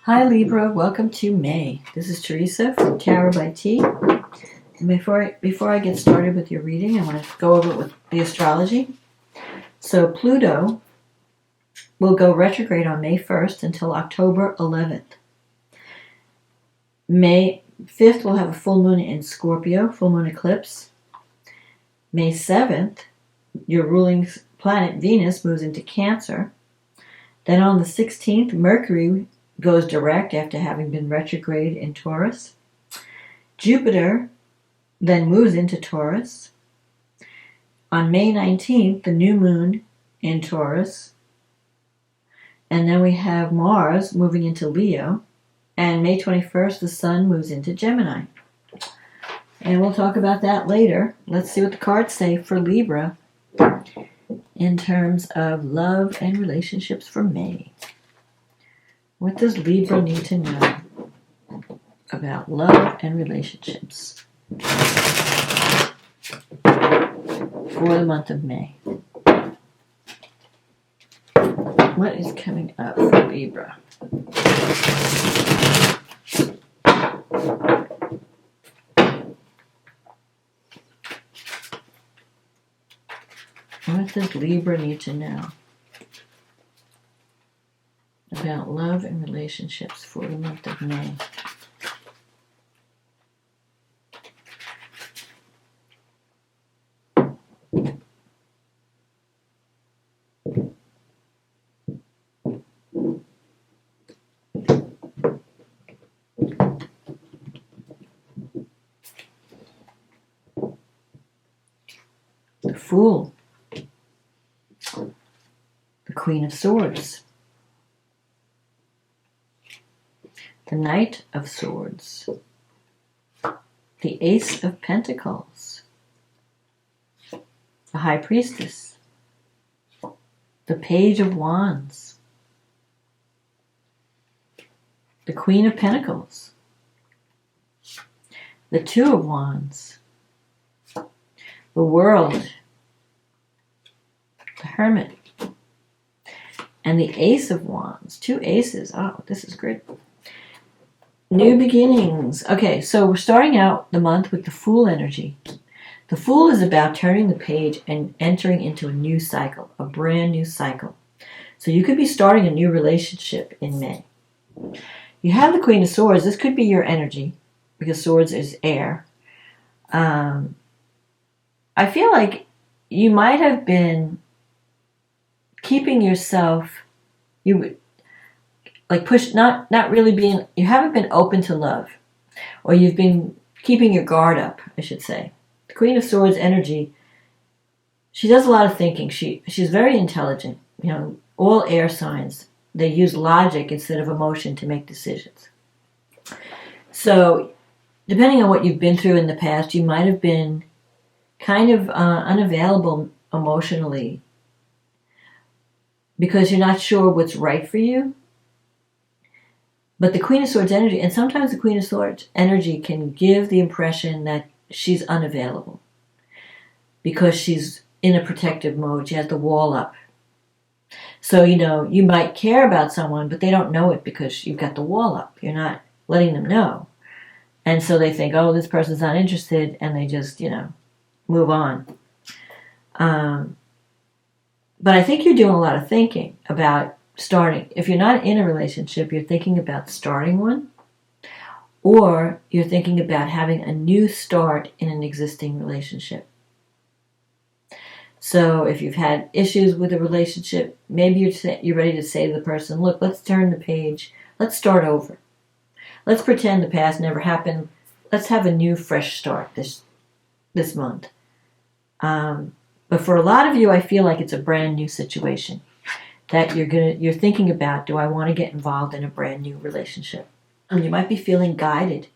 Hi Libra, welcome to May. This is Teresa from Tarot by T. And before I get started with your reading, I want to go over it with the astrology. So Pluto will go retrograde on May 1st until October 11th. May 5th we'll have a full moon in Scorpio, full moon eclipse. May 7th, your ruling planet Venus moves into Cancer. Then on the 16th, Mercury goes direct after having been retrograde in Taurus. Jupiter then moves into Taurus. On May 19th, the new moon in Taurus. And then we have Mars moving into Leo. And May 21st, the sun moves into Gemini. And we'll talk about that later. Let's see what the cards say for Libra in terms of love and relationships for May. What does Libra need to know about love and relationships for the month of May? What is coming up for Libra? What does Libra need to know about love and relationships for the month of May? The Fool. The Queen of Swords. The Knight of Swords. The Ace of Pentacles. The High Priestess. The Page of Wands. The Queen of Pentacles. The Two of Wands. The World. The Hermit. And the Ace of Wands. Two aces. Oh, this is great. New beginnings. Okay, so we're starting out the month with the Fool energy. The Fool is about turning the page and entering into a new cycle, a brand new cycle. So you could be starting a new relationship in May. You have the Queen of Swords. This could be your energy because swords is air. I feel like you might have been keeping yourself, not really being, you haven't been open to love, or you've been keeping your guard up, I should say. The Queen of Swords energy, she does a lot of thinking. She's very intelligent. You know, all air signs, they use logic instead of emotion to make decisions. So, depending on what you've been through in the past, you might have been kind of unavailable emotionally because you're not sure what's right for you. But the Queen of Swords energy, and sometimes the Queen of Swords energy can give the impression that she's unavailable because she's in a protective mode. She has the wall up. So, you know, you might care about someone, but they don't know it because you've got the wall up. You're not letting them know. And so they think, oh, this person's not interested, and they just, move on. But I think you're doing a lot of thinking about starting. If you're not in a relationship, you're thinking about starting one, or you're thinking about having a new start in an existing relationship. So if you've had issues with a relationship, maybe you're ready to say to the person, look, let's turn the page. Let's start over. Let's pretend the past never happened. Let's have a new, fresh start this month. But for a lot of you, I feel like it's a brand new situation that you're thinking about. Do I want to get involved in a brand new relationship? And you might be feeling guided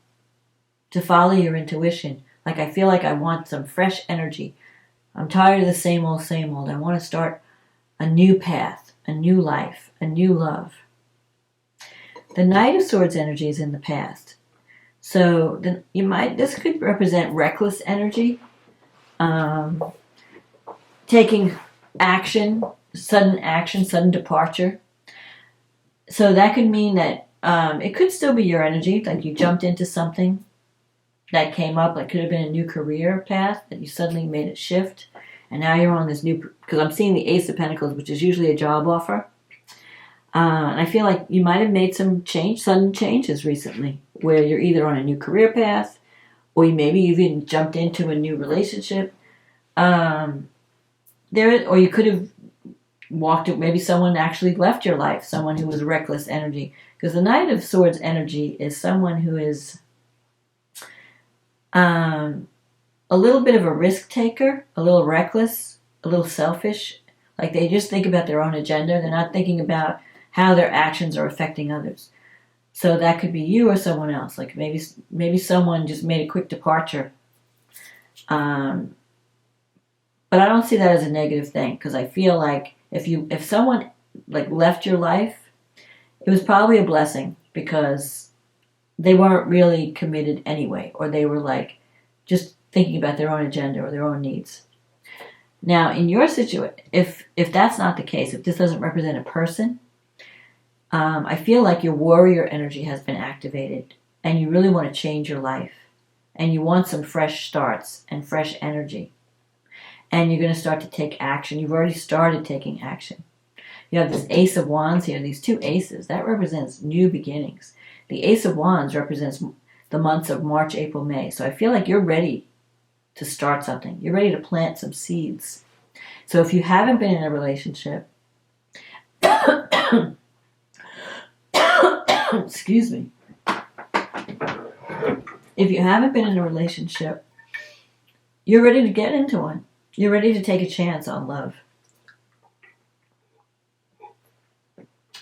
to follow your intuition. Like, I feel like I want some fresh energy. I'm tired of the same old, same old. I want to start a new path, a new life, a new love. The Knight of Swords energy is in the past. So this could represent reckless energy. Taking action, sudden departure. So that could mean that It could still be your energy, like you jumped into something that came up, like could have been a new career path that you suddenly made it shift, and now you're on this new, because I'm seeing the Ace of Pentacles, which is usually a job offer. And I feel like you might have made some sudden changes recently, where you're either on a new career path, or maybe you've even jumped into a new relationship. Or you could have maybe someone actually left your life, someone who was reckless energy. Because the Knight of Swords energy is someone who is a little bit of a risk taker, a little reckless, a little selfish. Like they just think about their own agenda. They're not thinking about how their actions are affecting others. So that could be you or someone else. Like maybe someone just made a quick departure. But I don't see that as a negative thing, because I feel like if someone like left your life, it was probably a blessing, because they weren't really committed anyway, or they were like just thinking about their own agenda or their own needs. Now, in your situation, if that's not the case, if this doesn't represent a person, I feel like your warrior energy has been activated, and you really want to change your life, and you want some fresh starts and fresh energy, and you're going to start to take action. You've already started taking action. You have this Ace of Wands here, these two aces. That represents new beginnings. The Ace of Wands represents the months of March, April, May. So I feel like you're ready to start something. You're ready to plant some seeds. So if you haven't been in a relationship, excuse me. If you haven't been in a relationship, you're ready to get into one. You're ready to take a chance on love.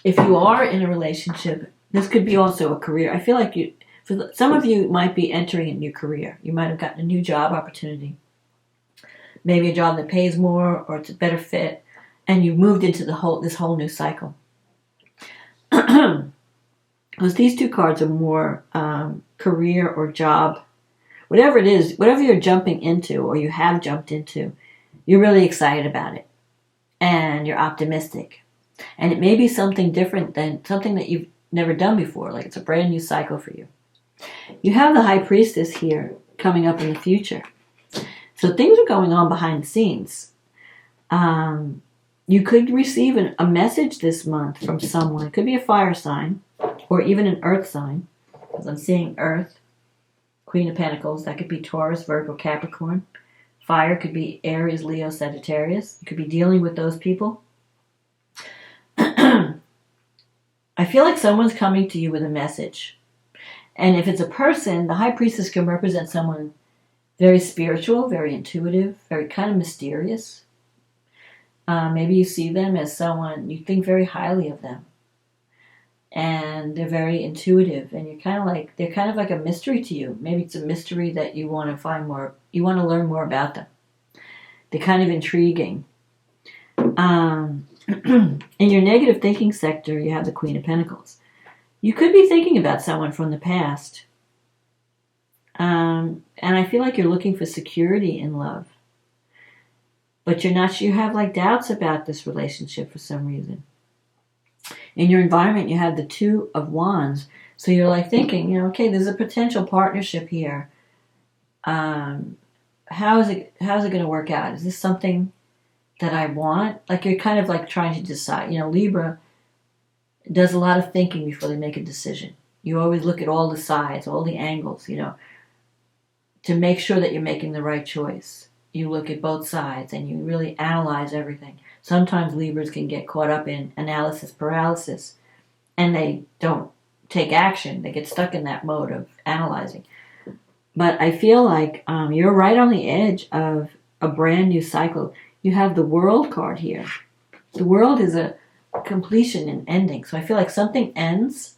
If you are in a relationship, this could be also a career. I feel like some of you might be entering a new career. You might have gotten a new job opportunity. Maybe a job that pays more, or it's a better fit, and you moved into this whole new cycle. Because these two cards are more career or job. Whatever it is, whatever you're jumping into or you have jumped into, you're really excited about it. And you're optimistic. And it may be something different than something that you've never done before. Like it's a brand new cycle for you. You have the High Priestess here coming up in the future. So things are going on behind the scenes. You could receive a message this month from someone. It could be a fire sign or even an earth sign. Because I'm seeing Earth, Queen of Pentacles. That could be Taurus, Virgo, Capricorn. Fire could be Aries, Leo, Sagittarius. You could be dealing with those people. I feel like someone's coming to you with a message. And if it's a person, the High Priestess can represent someone very spiritual, very intuitive, very kind of mysterious. Maybe you see them as someone, you think very highly of them. And they're very intuitive, and they're kind of like a mystery to you. Maybe it's a mystery that you want to find more, you want to learn more about them. They're kind of intriguing. In your negative thinking sector, you have the Queen of Pentacles. You could be thinking about someone from the past. And I feel like you're looking for security in love. But you're not, you have like doubts about this relationship for some reason. In your environment, you have the Two of Wands. So you're like thinking, okay, there's a potential partnership here. How is it going to work out? Is this something that I want? Like you're kind of like trying to decide. Libra does a lot of thinking before they make a decision. You always look at all the sides, all the angles, to make sure that you're making the right choice. You look at both sides and you really analyze everything. Sometimes Libras can get caught up in analysis paralysis and they don't take action. They get stuck in that mode of analyzing. But I feel like you're right on the edge of a brand new cycle. You have the World card here. The World is a completion and ending. So I feel like something ends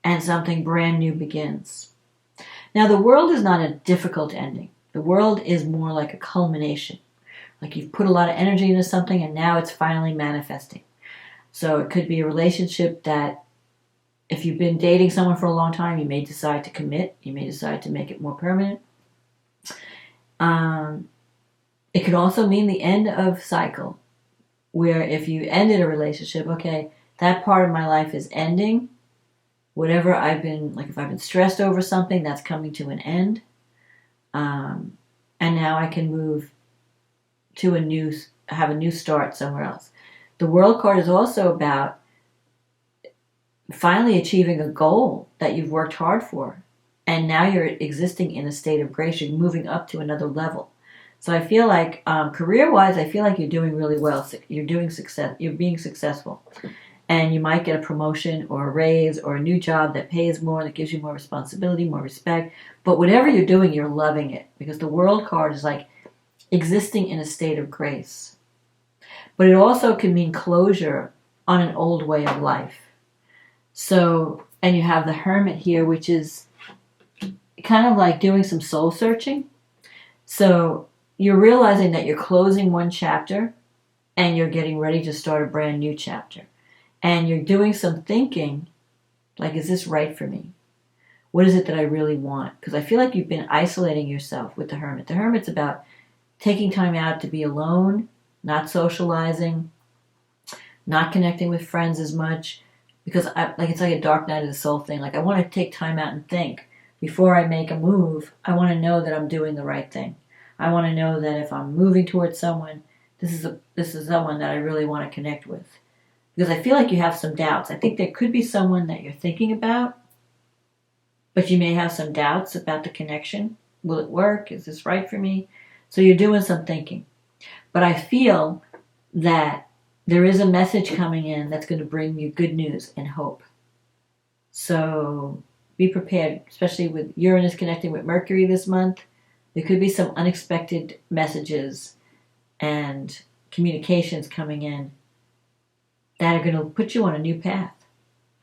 and something brand new begins. Now the World is not a difficult ending. The World is more like a culmination. Like you've put a lot of energy into something and now it's finally manifesting. So it could be a relationship that if you've been dating someone for a long time, you may decide to commit. You may decide to make it more permanent. It could also mean the end of cycle, where if you ended a relationship, okay, that part of my life is ending whatever I've been, like if I've been stressed over something, that's coming to an end. And now I can move to have a new start somewhere else. The World card is also about finally achieving a goal that you've worked hard for. And now you're existing in a state of grace. You're moving up to another level. So I feel like, career-wise, I feel like you're doing really well. You're being successful. And you might get a promotion or a raise or a new job that pays more, that gives you more responsibility, more respect. But whatever you're doing, you're loving it. Because the World card is like existing in a state of grace. But it also can mean closure on an old way of life. So, and you have the Hermit here, which is kind of like doing some soul searching. So you're realizing that you're closing one chapter and you're getting ready to start a brand new chapter. And you're doing some thinking, like, is this right for me? What is it that I really want? Because I feel like you've been isolating yourself with the Hermit. The Hermit's about taking time out to be alone, not socializing, not connecting with friends as much. Because it's like a dark night of the soul thing. Like, I want to take time out and think. Before I make a move, I want to know that I'm doing the right thing. I want to know that if I'm moving towards someone, this is someone that I really want to connect with. Because I feel like you have some doubts. I think there could be someone that you're thinking about, but you may have some doubts about the connection. Will it work? Is this right for me? So you're doing some thinking. But I feel that there is a message coming in that's going to bring you good news and hope. So be prepared, especially with Uranus connecting with Mercury this month. There could be some unexpected messages and communications coming in that are going to put you on a new path.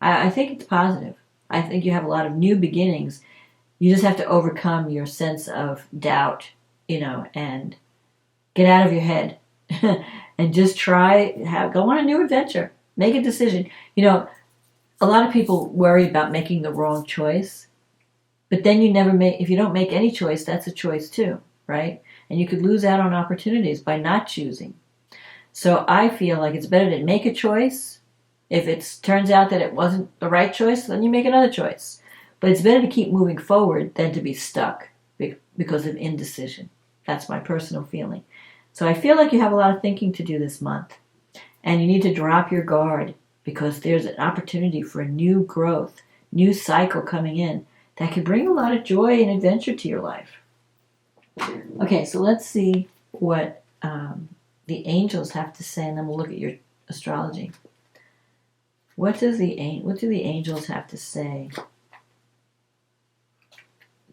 I think it's positive. I think you have a lot of new beginnings. You just have to overcome your sense of doubt, and get out of your head and just go on a new adventure. Make a decision. A lot of people worry about making the wrong choice, but then if you don't make any choice, that's a choice too, right? And you could lose out on opportunities by not choosing. So I feel like it's better to make a choice. If it turns out that it wasn't the right choice, then you make another choice. But it's better to keep moving forward than to be stuck because of indecision. That's my personal feeling. So I feel like you have a lot of thinking to do this month. And you need to drop your guard because there's an opportunity for a new growth, new cycle coming in that could bring a lot of joy and adventure to your life. Okay, so let's see what the angels have to say, and then we'll look at your astrology. What do the angels have to say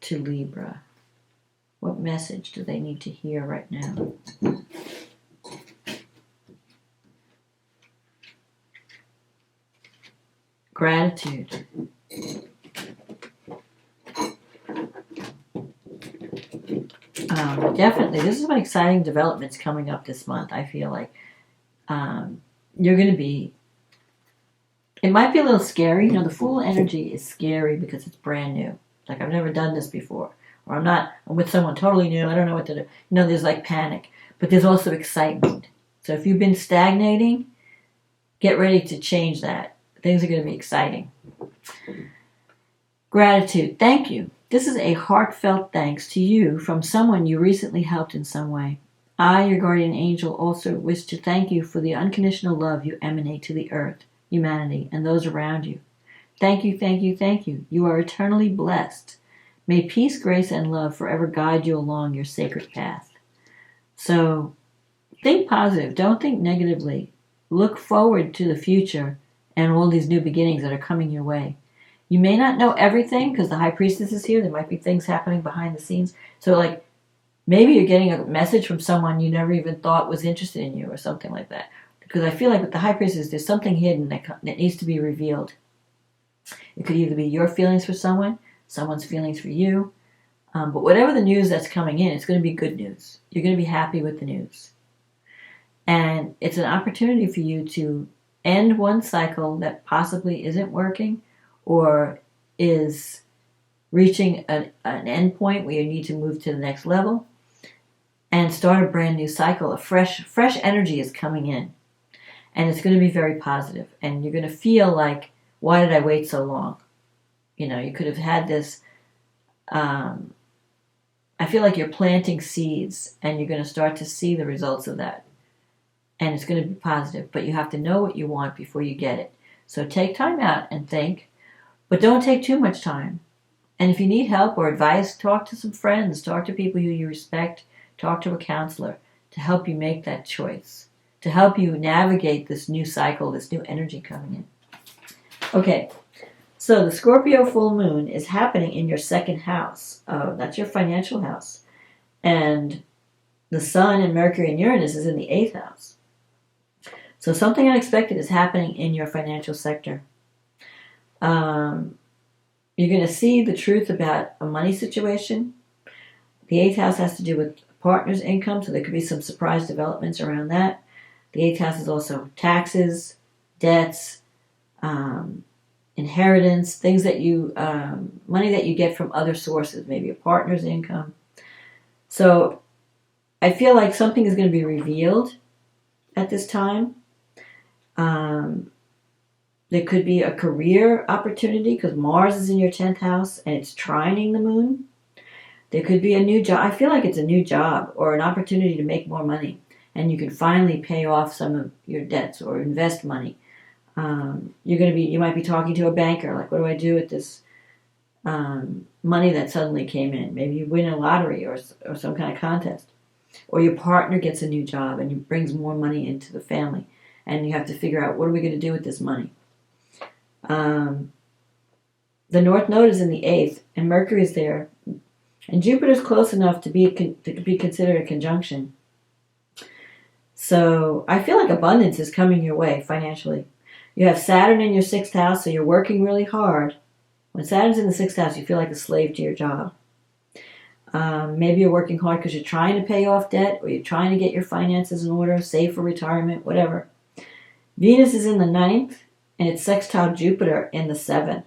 to Libra? What message do they need to hear right now? Gratitude. Definitely, this is some exciting developments coming up this month. I feel like you're going to be. It might be a little scary. The Fool energy is scary because it's brand new. Like, I've never done this before, or I'm with someone totally new. I don't know what to do. There's like panic, but there's also excitement. So if you've been stagnating, get ready to change that. Things are going to be exciting. Gratitude. Thank you. This is a heartfelt thanks to you from someone you recently helped in some way. I, your guardian angel, also wish to thank you for the unconditional love you emanate to the earth, humanity, and those around you. Thank you, thank you, thank you. You are eternally blessed. May peace, grace, and love forever guide you along your sacred path. So, think positive. Don't think negatively. Look forward to the future and all these new beginnings that are coming your way. You may not know everything because the High Priestess is here. There might be things happening behind the scenes. So, maybe you're getting a message from someone you never even thought was interested in you or something like that. Because I feel like with the High Priestess, there's something hidden that needs to be revealed. It could either be your feelings for someone, someone's feelings for you. But whatever the news that's coming in, it's going to be good news. You're going to be happy with the news. And it's an opportunity for you to end one cycle that possibly isn't working or is reaching an end point where you need to move to the next level and start a brand new cycle. A fresh energy is coming in. And it's going to be very positive. And you're going to feel like, why did I wait so long? You could have had this, I feel like you're planting seeds and you're going to start to see the results of that. And it's going to be positive, but you have to know what you want before you get it. So take time out and think, but don't take too much time. And if you need help or advice, talk to some friends, talk to people who you respect, talk to a counselor to help you make that choice, to help you navigate this new cycle, this new energy coming in. Okay, so the Scorpio full moon is happening in your second house. That's your financial house. And the Sun and Mercury and Uranus is in the 8th house. So something unexpected is happening in your financial sector. You're going to see the truth about a money situation. The 8th house has to do with partner's income, so there could be some surprise developments around that. The 8th house is also taxes, debts, inheritance, things that you, money that you get from other sources, maybe a partner's income. So I feel like something is going to be revealed at this time. There could be a career opportunity because Mars is in your 10th house and it's trining the moon. There could be a new job. I feel like it's a new job or an opportunity to make more money, and you can finally pay off some of your debts or invest money. You might be talking to a banker, like, what do I do with this money that suddenly came in? Maybe you win a lottery or some kind of contest. Or your partner gets a new job and brings more money into the family, and you have to figure out, what are we going to do with this money? The North Node is in the 8th, and Mercury is there, and Jupiter's close enough to be considered a conjunction. So I feel like abundance is coming your way financially. You have Saturn in your 6th house, so you're working really hard. When Saturn's in the 6th house, you feel like a slave to your job. Maybe you're working hard because you're trying to pay off debt, or you're trying to get your finances in order, save for retirement, whatever. Venus is in the 9th, and it's sextile Jupiter in the 7th.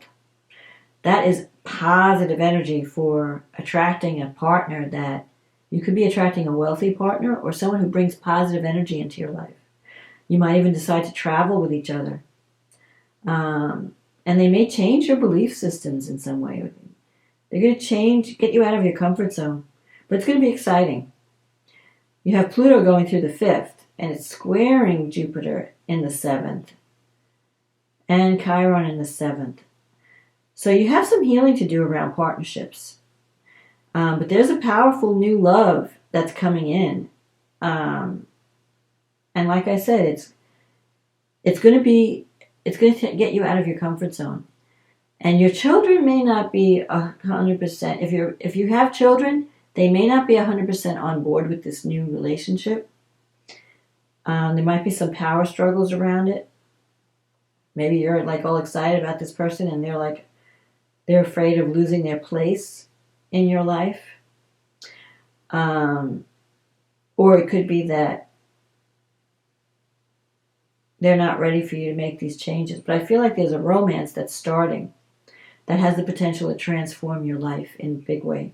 That is positive energy for attracting a partner that you could be attracting a wealthy partner or someone who brings positive energy into your life. You might even decide to travel with each other. And they may change your belief systems in some way. They're going to get you out of your comfort zone. But it's going to be exciting. You have Pluto going through the 5th, and it's squaring Jupiter in the 7th. And Chiron in the 7th. So you have some healing to do around partnerships. But there's a powerful new love that's coming in. And like I said, it's going to get you out of your comfort zone. And your children may not be 100%. If you have children, they may not be 100% on board with this new relationship. There might be some power struggles around it. Maybe you're like all excited about this person and they're afraid of losing their place in your life. Or it could be that they're not ready for you to make these changes. But I feel like there's a romance that's starting that has the potential to transform your life in a big way.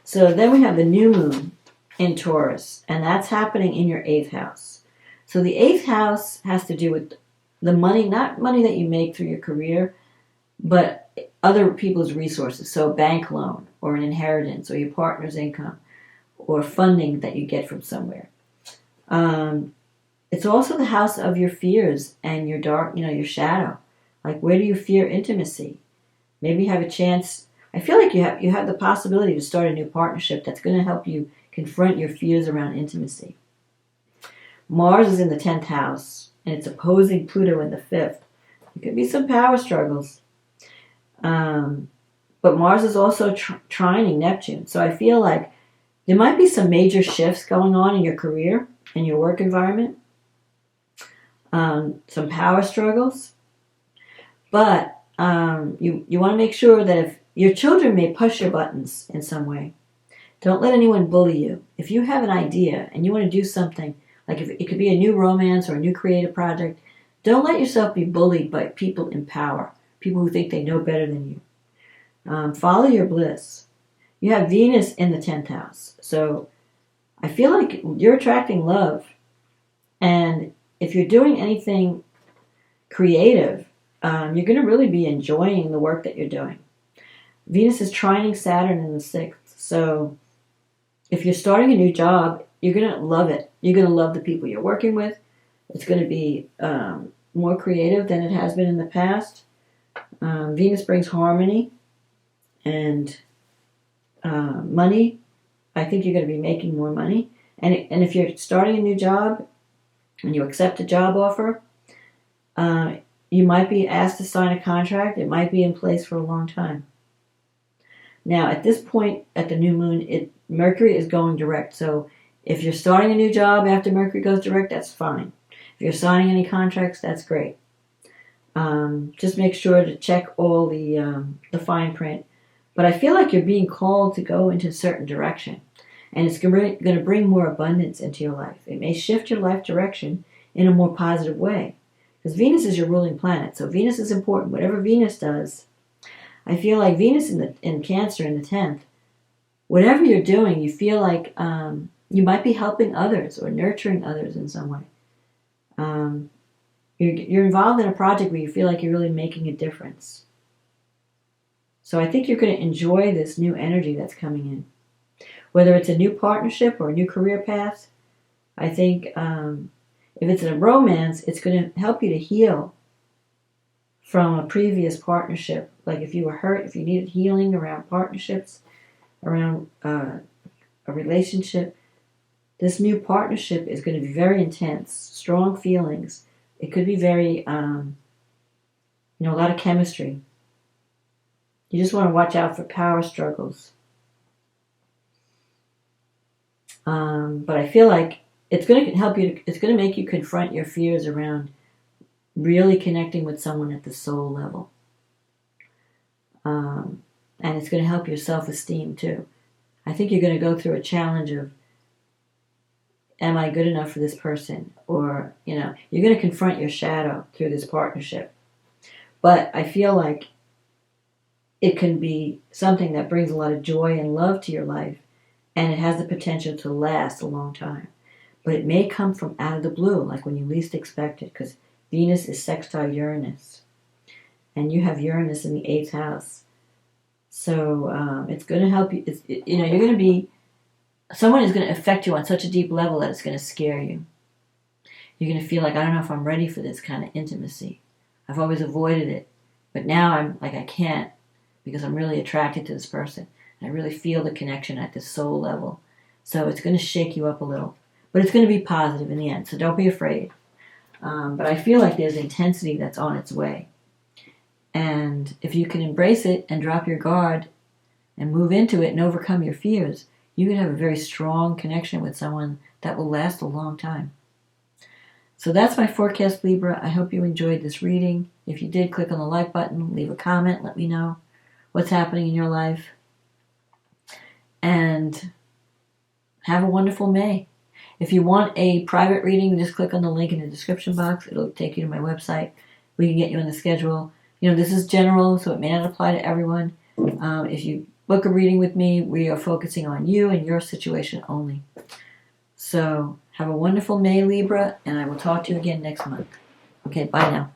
So then we have the new moon in Taurus, and that's happening in your 8th house. So the 8th house has to do with the money, not money that you make through your career, but other people's resources. So a bank loan or an inheritance or your partner's income or funding that you get from somewhere. It's also the house of your fears and your dark, your shadow. Like, where do you fear intimacy? Maybe you have a chance. I feel like you have the possibility to start a new partnership that's going to help you confront your fears around intimacy. Mars is in the 10th house, and it's opposing Pluto in the 5th. There could be some power struggles. But Mars is also trining Neptune. So I feel like there might be some major shifts going on in your career and your work environment. Some power struggles. But you want to make sure that if your children may push your buttons in some way, don't let anyone bully you. If you have an idea and you want to do something, like if it could be a new romance or a new creative project, don't let yourself be bullied by people in power, people who think they know better than you. Follow your bliss. You have Venus in the 10th house. So I feel like you're attracting love. And if you're doing anything creative, you're going to really be enjoying the work that you're doing. Venus is trining Saturn in the 6th. So if you're starting a new job, you're going to love it. You're going to love the people you're working with. It's going to be more creative than it has been in the past. Venus brings harmony and money. I think you're going to be making more money. And if you're starting a new job and you accept a job offer, you might be asked to sign a contract. It might be in place for a long time. Now, at this point, at the new moon, Mercury is going direct. So if you're starting a new job after Mercury goes direct, that's fine. If you're signing any contracts, that's great. Just make sure to check all the fine print. But I feel like you're being called to go into a certain direction. And it's going to bring more abundance into your life. It may shift your life direction in a more positive way. Because Venus is your ruling planet. So Venus is important. Whatever Venus does, I feel like Venus in Cancer in the 10th, whatever you're doing, you feel like you might be helping others or nurturing others in some way. You're involved in a project where you feel like you're really making a difference. So I think you're going to enjoy this new energy that's coming in. Whether it's a new partnership or a new career path, I think if it's a romance, it's going to help you to heal from a previous partnership. Like if you were hurt, if you needed healing around partnerships, around a relationship, this new partnership is going to be very intense, strong feelings. It could be very, a lot of chemistry. You just want to watch out for power struggles. But I feel like it's going to help you, it's going to make you confront your fears around really connecting with someone at the soul level. And it's going to help your self-esteem too. I think you're going to go through a challenge of, am I good enough for this person? Or, you're going to confront your shadow through this partnership. But I feel like it can be something that brings a lot of joy and love to your life. And it has the potential to last a long time. But it may come from out of the blue, like when you least expect it, because Venus is sextile Uranus. And you have Uranus in the 8th house. So it's going to help you. You're going to be, someone is going to affect you on such a deep level that it's going to scare you. You're going to feel like, I don't know if I'm ready for this kind of intimacy. I've always avoided it. But now I'm like, I can't, because I'm really attracted to this person. I really feel the connection at the soul level. So it's going to shake you up a little. But it's going to be positive in the end, so don't be afraid. But I feel like there's intensity that's on its way. And if you can embrace it and drop your guard and move into it and overcome your fears, you can have a very strong connection with someone that will last a long time. So that's my forecast, Libra. I hope you enjoyed this reading. If you did, click on the like button, leave a comment, let me know what's happening in your life. And have a wonderful May. If you want a private reading, just click on the link in the description box. It'll take you to my website. We can get you on the schedule. This is general, so it may not apply to everyone. If you book a reading with me, we are focusing on you and your situation only. So have a wonderful May, Libra, and I will talk to you again next month. Okay, bye now.